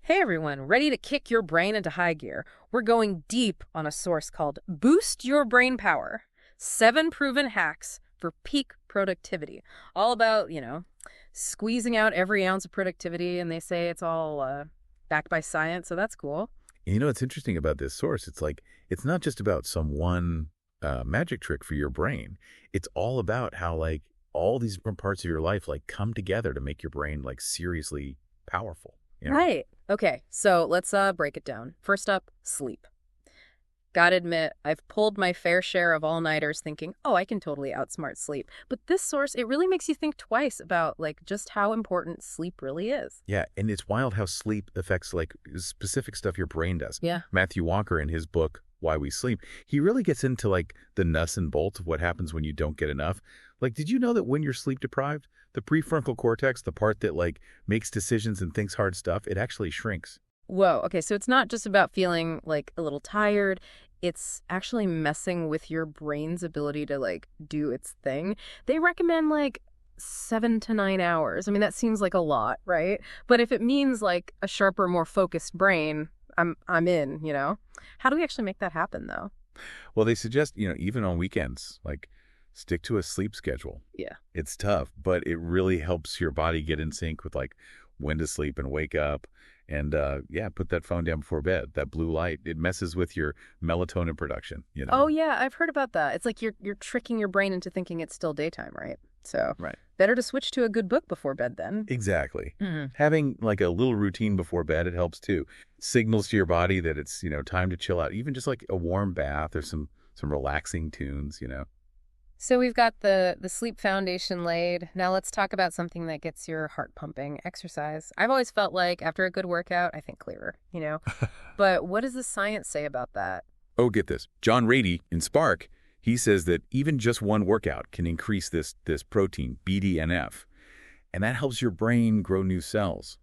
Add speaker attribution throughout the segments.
Speaker 1: Hey everyone, ready to kick your brain into high gear? We're going deep on a source called Boost Your Brain Power. 7 proven hacks for peak productivity. All about, squeezing out every ounce of productivity, and they say it's all backed by science, so that's cool.
Speaker 2: You know what's interesting about this source? It's like, it's not just about some one magic trick for your brain. It's all about how, like, all these different parts of your life, like, come together to make your brain, like, seriously powerful.
Speaker 1: Right. Okay, so let's break it down. First up, sleep. Gotta admit, I've pulled my fair share of all-nighters thinking, oh, I can totally outsmart sleep. But this source, it really makes you think twice about, like, just how important sleep really is.
Speaker 2: Yeah, and it's wild how sleep affects, like, specific stuff your brain does.
Speaker 1: Yeah.
Speaker 2: Matthew Walker, in his book, Why We Sleep, he really gets into, like, the nuts and bolts of what happens when you don't get enough. Like, did you know that when you're sleep deprived, the prefrontal cortex, the part that, like, makes decisions and thinks hard stuff, it actually shrinks?
Speaker 1: Whoa, okay, so it's not just about feeling, like, a little tired. It's actually messing with your brain's ability to, like, do its thing. They recommend, like, 7 to 9 hours. I mean, that seems like a lot, right? But if it means, like, a sharper, more focused brain, I'm in, you know? How do we actually make that happen, though?
Speaker 2: Well, they suggest, even on weekends, like, stick to a sleep schedule.
Speaker 1: Yeah.
Speaker 2: It's tough, but it really helps your body get in sync with, like, when to sleep and wake up. And, put that phone down before bed. That blue light, it messes with your melatonin production,
Speaker 1: Oh, yeah, I've heard about that. It's like you're tricking your brain into thinking it's still daytime, right? So
Speaker 2: Right.
Speaker 1: better to switch to a good book before bed then.
Speaker 2: Exactly.
Speaker 1: Mhm.
Speaker 2: Having, like, a little routine before bed, it helps too. Signals to your body that it's, time to chill out. Even just like a warm bath or some relaxing tunes.
Speaker 1: So we've got the sleep foundation laid. Now let's talk about something that gets your heart pumping, exercise. I've always felt like after a good workout, I think clearer. But what does the science say about that?
Speaker 2: Oh, get this. John Rady in Spark, he says that even just one workout can increase this protein, BDNF, and that helps your brain grow new cells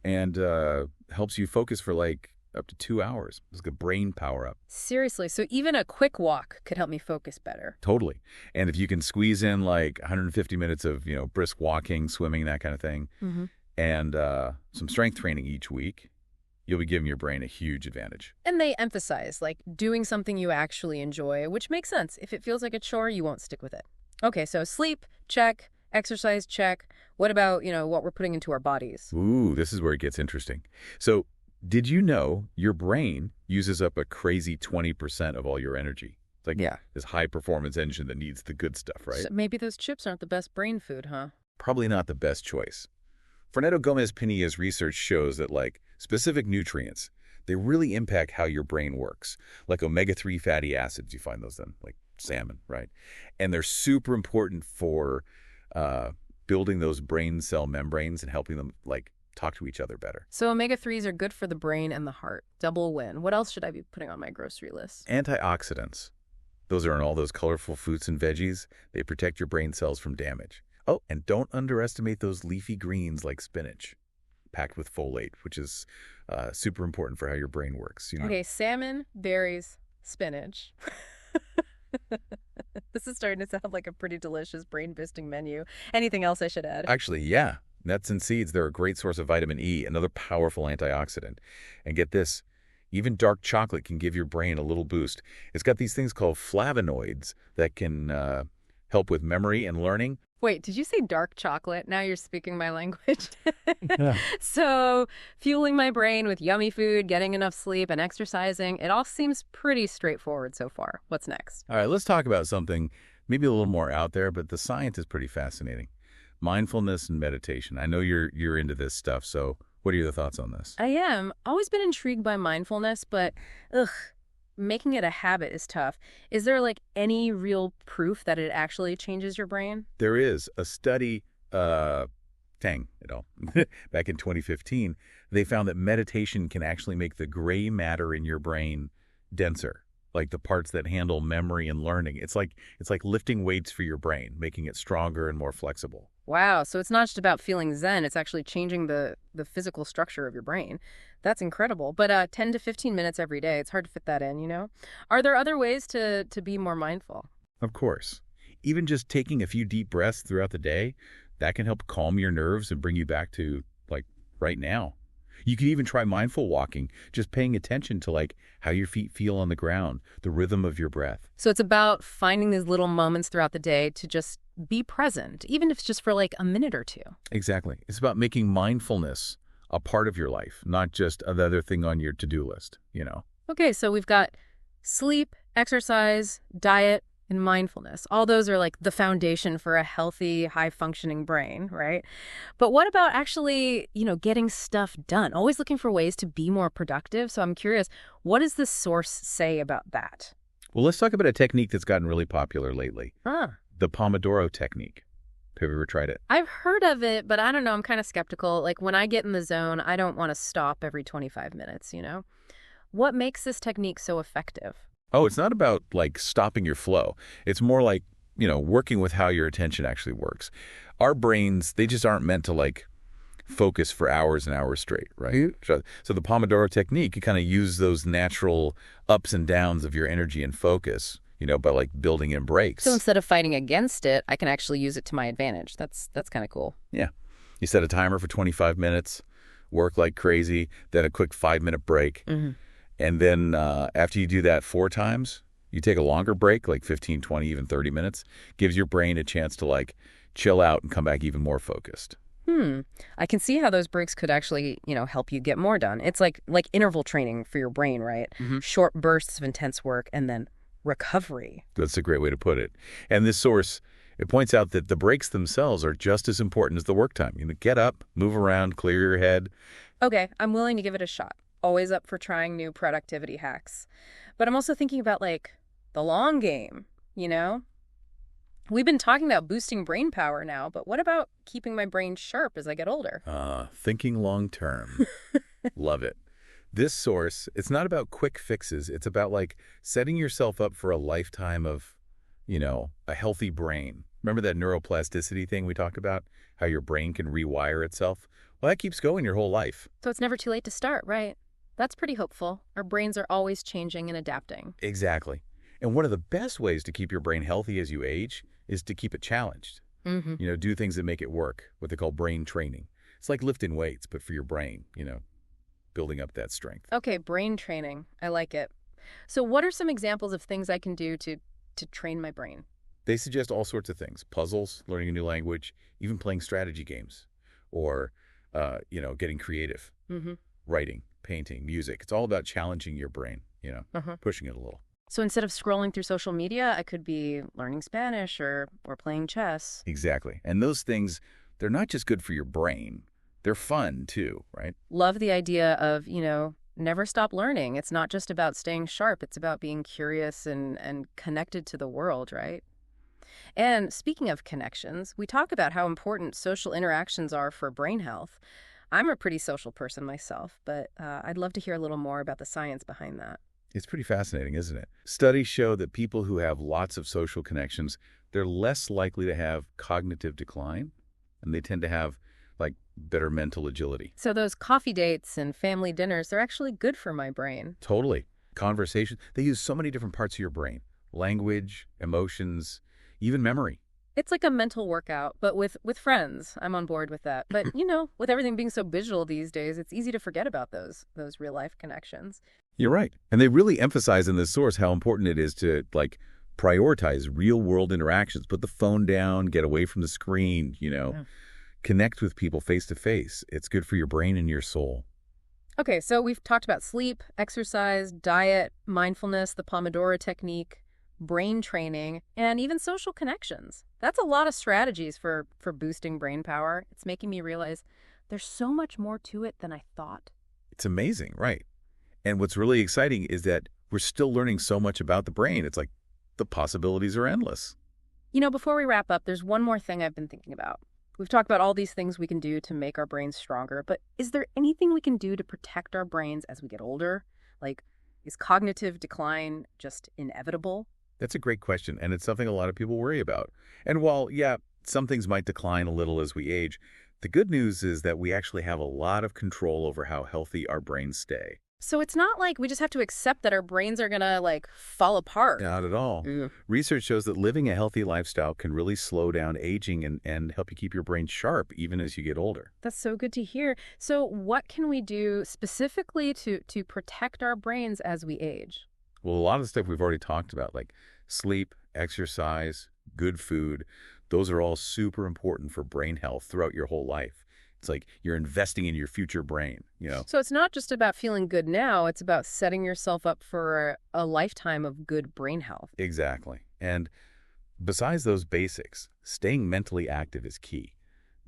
Speaker 2: and helps you focus for, like, up to 2 hours. It's like a brain power up.
Speaker 1: Seriously, so even a quick walk could help me focus better.
Speaker 2: Totally. And if you can squeeze in, like, 150 minutes of, brisk walking, swimming, that kind of thing,
Speaker 1: Mm-hmm.
Speaker 2: and some strength training each week, you'll be giving your brain a huge advantage.
Speaker 1: And they emphasize, like, doing something you actually enjoy, which makes sense. If it feels like a chore, you won't stick with it. Okay, so sleep, check. Exercise, check. What about, what we're putting into our bodies?
Speaker 2: Ooh, this is where it gets interesting. So, did you know your brain uses up a crazy 20% of all your energy? It's like this high-performance engine that needs the good stuff, right?
Speaker 1: So maybe those chips aren't the best brain food, huh?
Speaker 2: Probably not the best choice. Fernando Gomez-Pinilla's research shows that, like, specific nutrients, they really impact how your brain works. Like omega-3 fatty acids, you find those in, like, salmon, right? And they're super important for building those brain cell membranes and helping them, like, talk to each other better.
Speaker 1: So omega-3s are good for the brain and the heart. Double win. What else should I be putting on my grocery list?
Speaker 2: Antioxidants. Those are in all those colorful fruits and veggies. They protect your brain cells from damage. Oh, and don't underestimate those leafy greens like spinach, packed with folate, which is super important for how your brain works.
Speaker 1: Okay, salmon, berries, spinach. This is starting to sound like a pretty delicious brain-boosting menu. Anything else I should add?
Speaker 2: Actually, yeah. Nuts and seeds, they're a great source of vitamin E, another powerful antioxidant. And get this, even dark chocolate can give your brain a little boost. It's got these things called flavonoids that can help with memory and learning.
Speaker 1: Wait, did you say dark chocolate? Now you're speaking my language.
Speaker 2: Yeah.
Speaker 1: So, fueling my brain with yummy food, getting enough sleep, and exercising, it all seems pretty straightforward so far. What's next?
Speaker 2: All right, let's talk about something maybe a little more out there, but the science is pretty fascinating. Mindfulness and meditation. I know you're into this stuff, so what are your thoughts on this?
Speaker 1: I am. Always been intrigued by mindfulness, but making it a habit is tough. Is there, like, any real proof that it actually changes your brain?
Speaker 2: There is a study, back in 2015, they found that meditation can actually make the gray matter in your brain denser, like the parts that handle memory and learning. It's like lifting weights for your brain, making it stronger and more flexible.
Speaker 1: Wow, so it's not just about feeling zen, it's actually changing the physical structure of your brain. That's incredible. But 10 to 15 minutes every day, it's hard to fit that in. Are there other ways to be more mindful?
Speaker 2: Of course. Even just taking a few deep breaths throughout the day, that can help calm your nerves and bring you back to, like, right now. You can even try mindful walking, just paying attention to like how your feet feel on the ground, the rhythm of your breath.
Speaker 1: So it's about finding these little moments throughout the day to just be present, even if it's just for like a minute or two.
Speaker 2: Exactly. It's about making mindfulness a part of your life, not just another thing on your to-do list, you know?
Speaker 1: Okay, so we've got sleep, exercise, diet, and mindfulness. All those are like the foundation for a healthy, high-functioning brain, right? But what about actually, getting stuff done? Always looking for ways to be more productive. So I'm curious, what does the source say about that?
Speaker 2: Well, let's talk about a technique that's gotten really popular lately, the Pomodoro Technique. Have you ever tried it?
Speaker 1: I've heard of it, but I don't know. I'm kind of skeptical. Like when I get in the zone, I don't want to stop every 25 minutes, What makes this technique so effective?
Speaker 2: Oh, it's not about like stopping your flow. It's more like, working with how your attention actually works. Our brains, they just aren't meant to like focus for hours and hours straight, right? So the Pomodoro Technique, you kind of use those natural ups and downs of your energy and focus, by like building in breaks.
Speaker 1: So instead of fighting against it, I can actually use it to my advantage. That's kind of cool.
Speaker 2: Yeah. You set a timer for 25 minutes, work like crazy, then a quick 5-minute break.
Speaker 1: Mm-hmm.
Speaker 2: And then after you do that 4 times, you take a longer break, like 15, 20, even 30 minutes. Gives your brain a chance to like chill out and come back even more focused.
Speaker 1: I can see how those breaks could actually, help you get more done. It's like interval training for your brain, right?
Speaker 2: Mm-hmm.
Speaker 1: Short bursts of intense work and then recovery.
Speaker 2: That's a great way to put it. And this source, it points out that the breaks themselves are just as important as the work time. Get up, move around, clear your head.
Speaker 1: Okay, I'm willing to give it a shot. Always up for trying new productivity hacks. But I'm also thinking about like the long game, We've been talking about boosting brain power now, but what about keeping my brain sharp as I get older?
Speaker 2: Thinking long term. Love it. This source, it's not about quick fixes. It's about like setting yourself up for a lifetime of, a healthy brain. Remember that neuroplasticity thing we talked about? How your brain can rewire itself? Well, that keeps going your whole life.
Speaker 1: So it's never too late to start, right? That's pretty hopeful. Our brains are always changing and adapting.
Speaker 2: Exactly. And one of the best ways to keep your brain healthy as you age is to keep it challenged.
Speaker 1: Mm-hmm.
Speaker 2: Do things that make it work, what they call brain training. It's like lifting weights, but for your brain, building up that strength.
Speaker 1: Okay, brain training. I like it. So what are some examples of things I can do to train my brain?
Speaker 2: They suggest all sorts of things. Puzzles, learning a new language, even playing strategy games, or, getting creative, writing, painting, music. It's all about challenging your brain, pushing it a little.
Speaker 1: So instead of scrolling through social media, I could be learning Spanish or playing chess.
Speaker 2: Exactly. And those things, they're not just good for your brain. They're fun, too, right?
Speaker 1: Love the idea of, never stop learning. It's not just about staying sharp. It's about being curious and connected to the world, right? And speaking of connections, we talk about how important social interactions are for brain health. I'm a pretty social person myself, but I'd love to hear a little more about the science behind that.
Speaker 2: It's pretty fascinating, isn't it? Studies show that people who have lots of social connections, they're less likely to have cognitive decline, and they tend to have, like, better mental agility.
Speaker 1: So those coffee dates and family dinners, they're actually good for my brain.
Speaker 2: Totally. Conversation, they use so many different parts of your brain. Language, emotions, even memory.
Speaker 1: It's like a mental workout, but with friends. I'm on board with that. But, with everything being so digital these days, it's easy to forget about those real-life connections.
Speaker 2: You're right. And they really emphasize in this source how important it is to, like, prioritize real-world interactions. Put the phone down, get away from the screen,
Speaker 1: Yeah.
Speaker 2: Connect with people face-to-face. It's good for your brain and your soul.
Speaker 1: Okay, so we've talked about sleep, exercise, diet, mindfulness, the Pomodoro Technique, brain training, and even social connections. That's a lot of strategies for boosting brain power. It's making me realize there's so much more to it than I thought.
Speaker 2: It's amazing, right? And what's really exciting is that we're still learning so much about the brain. It's like the possibilities are endless.
Speaker 1: Before we wrap up, there's one more thing I've been thinking about. We've talked about all these things we can do to make our brains stronger, but is there anything we can do to protect our brains as we get older? Like, is cognitive decline just inevitable?
Speaker 2: That's a great question, and it's something a lot of people worry about. And while, yeah, some things might decline a little as we age, the good news is that we actually have a lot of control over how healthy our brains stay.
Speaker 1: So it's not like we just have to accept that our brains are gonna, like, fall apart.
Speaker 2: Not at all. Research shows that living a healthy lifestyle can really slow down aging and help you keep your brain sharp even as you get older.
Speaker 1: That's so good to hear. So what can we do specifically to protect our brains as we age?
Speaker 2: Well, a lot of the stuff we've already talked about, like sleep, exercise, good food, those are all super important for brain health throughout your whole life. It's like you're investing in your future brain, you know?
Speaker 1: So it's not just about feeling good now, it's about setting yourself up for a lifetime of good brain health.
Speaker 2: Exactly. And besides those basics, staying mentally active is key.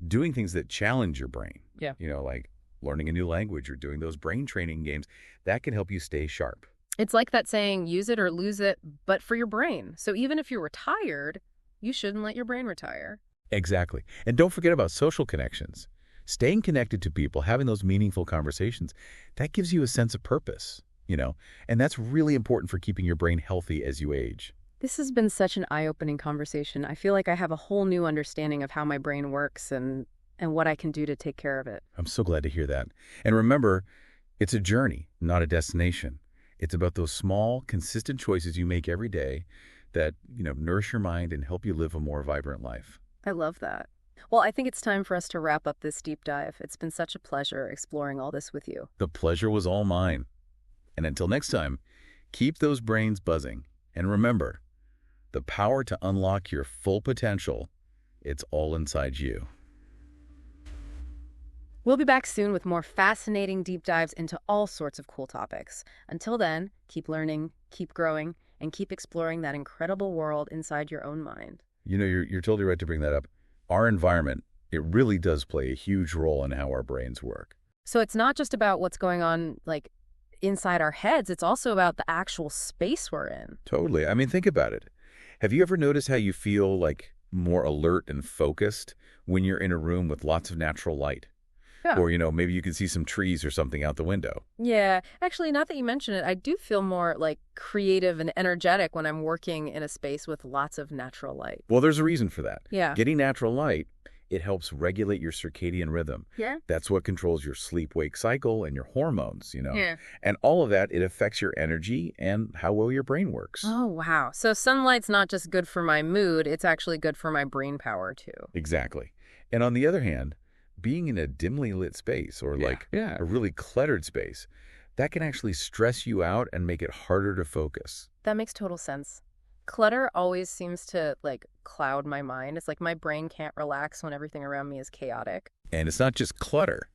Speaker 2: Doing things that challenge your brain,
Speaker 1: Yeah.
Speaker 2: like learning a new language or doing those brain training games, that can help you stay sharp.
Speaker 1: It's like that saying, use it or lose it, but for your brain. So even if you're retired, you shouldn't let your brain retire.
Speaker 2: Exactly. And don't forget about social connections. Staying connected to people, having those meaningful conversations, that gives you a sense of purpose, and that's really important for keeping your brain healthy as you age.
Speaker 1: This has been such an eye-opening conversation. I feel like I have a whole new understanding of how my brain works and what I can do to take care of it.
Speaker 2: I'm so glad to hear that. And remember, it's a journey, not a destination. It's about those small, consistent choices you make every day that, nourish your mind and help you live a more vibrant life.
Speaker 1: I love that. Well, I think it's time for us to wrap up this deep dive. It's been such a pleasure exploring all this with you.
Speaker 2: The pleasure was all mine. And until next time, keep those brains buzzing. And remember, the power to unlock your full potential, it's all inside you.
Speaker 1: We'll be back soon with more fascinating deep dives into all sorts of cool topics. Until then, keep learning, keep growing, and keep exploring that incredible world inside your own mind.
Speaker 2: You're totally right to bring that up. Our environment, it really does play a huge role in how our brains work.
Speaker 1: So it's not just about what's going on, like, inside our heads. It's also about the actual space we're in.
Speaker 2: Totally. I mean, think about it. Have you ever noticed how you feel like more alert and focused when you're in a room with lots of natural light?
Speaker 1: Yeah.
Speaker 2: Or, maybe you can see some trees or something out the window.
Speaker 1: Yeah. Actually, not that you mention it, I do feel more, like, creative and energetic when I'm working in a space with lots of natural light.
Speaker 2: Well, there's a reason for that.
Speaker 1: Yeah.
Speaker 2: Getting natural light, it helps regulate your circadian rhythm.
Speaker 1: Yeah.
Speaker 2: That's what controls your sleep-wake cycle and your hormones,
Speaker 1: Yeah.
Speaker 2: And all of that, it affects your energy and how well your brain works.
Speaker 1: Oh, wow. So sunlight's not just good for my mood, it's actually good for my brain power, too.
Speaker 2: Exactly. And on the other hand, being in a dimly lit space or a really cluttered space, that can actually stress you out and make it harder to focus.
Speaker 1: That makes total sense. Clutter always seems to, like, cloud my mind. It's like my brain can't relax when everything around me is chaotic.
Speaker 2: And it's not just clutter.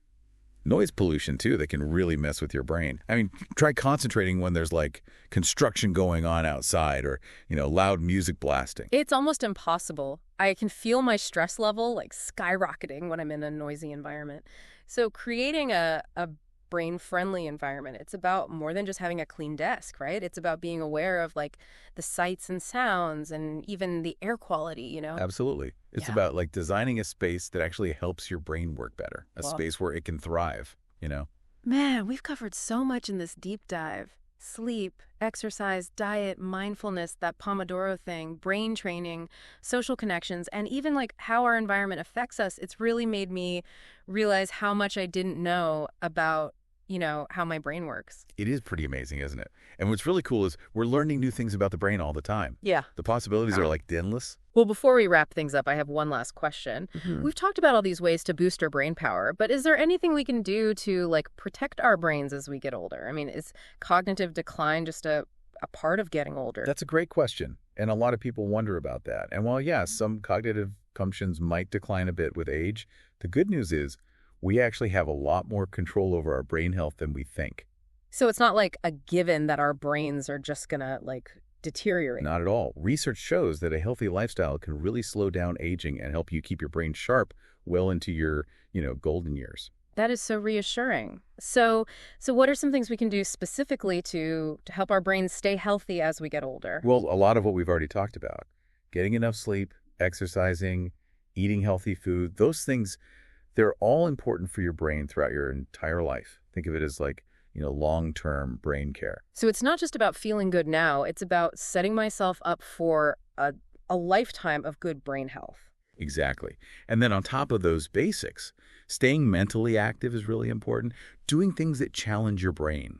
Speaker 2: Noise pollution, too, that can really mess with your brain. I mean, try concentrating when there's, like, construction going on outside or, loud music blasting.
Speaker 1: It's almost impossible. I can feel my stress level, like, skyrocketing when I'm in a noisy environment. So creating a brain-friendly environment, it's about more than just having a clean desk, right? It's about being aware of, like, the sights and sounds and even the air quality,
Speaker 2: Absolutely. It's
Speaker 1: Yeah.
Speaker 2: about, like, designing a space that actually helps your brain work better, a
Speaker 1: Well-
Speaker 2: space where it can thrive,
Speaker 1: Man, we've covered so much in this deep dive. Sleep, exercise, diet, mindfulness, that Pomodoro thing, brain training, social connections, and even, like, how our environment affects us. It's really made me realize how much I didn't know about, how my brain works.
Speaker 2: It is pretty amazing, isn't it? And what's really cool is we're learning new things about the brain all the time.
Speaker 1: Yeah.
Speaker 2: The possibilities are, like, endless.
Speaker 1: Well, before we wrap things up, I have one last question.
Speaker 2: Mhm.
Speaker 1: We've talked about all these ways to boost our brain power, but is there anything we can do to, like, protect our brains as we get older? I mean, is cognitive decline just a part of getting older?
Speaker 2: That's a great question, and a lot of people wonder about that. And while, yes, some cognitive functions might decline a bit with age, the good news is we actually have a lot more control over our brain health than we think.
Speaker 1: So it's not like a given that our brains are just gonna, like, deteriorate.
Speaker 2: Not at all. Research shows that a healthy lifestyle can really slow down aging and help you keep your brain sharp well into your, golden years.
Speaker 1: That is so reassuring. So what are some things we can do specifically to help our brains stay healthy as we get older?
Speaker 2: Well, a lot of what we've already talked about. Getting enough sleep, exercising, eating healthy food, those things, they're all important for your brain throughout your entire life. Think of it as like, long-term brain care.
Speaker 1: So it's not just about feeling good now, it's about setting myself up for a lifetime of good brain health.
Speaker 2: Exactly. And then on top of those basics, staying mentally active is really important. Doing things that challenge your brain,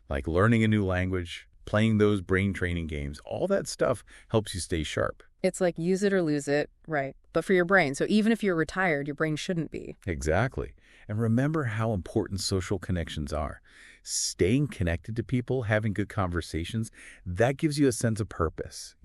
Speaker 2: like learning a new language, playing those brain training games, all that stuff helps you stay sharp.
Speaker 1: It's like use it or lose it, right? But for your brain. So even if you're retired, your brain shouldn't be.
Speaker 2: Exactly. And remember how important social connections are. Staying connected to people, having good conversations, that gives you a sense of purpose.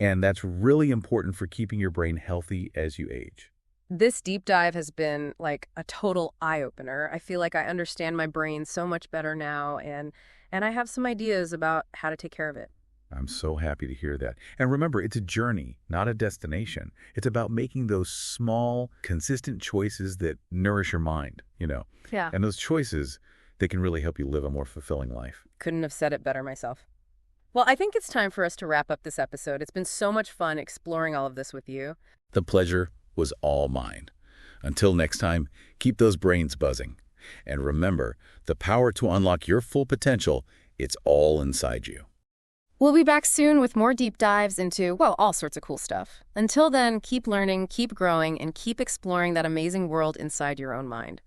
Speaker 2: And that's really important for keeping your brain healthy as you age.
Speaker 1: This deep dive has been like a total eye-opener. I feel like I understand my brain so much better now, and I have some ideas about how to take care of it.
Speaker 2: I'm so happy to hear that. And remember, it's a journey, not a destination. It's about making those small, consistent choices that nourish your mind.
Speaker 1: Yeah.
Speaker 2: And those choices, they can really help you live a more fulfilling life.
Speaker 1: Couldn't have said it better myself. Well, I think it's time for us to wrap up this episode. It's been so much fun exploring all of this with you.
Speaker 2: The pleasure was all mine. Until next time, keep those brains buzzing. And remember, the power to unlock your full potential, it's all inside you.
Speaker 1: We'll be back soon with more deep dives into, well, all sorts of cool stuff. Until then, keep learning, keep growing, and keep exploring that amazing world inside your own mind.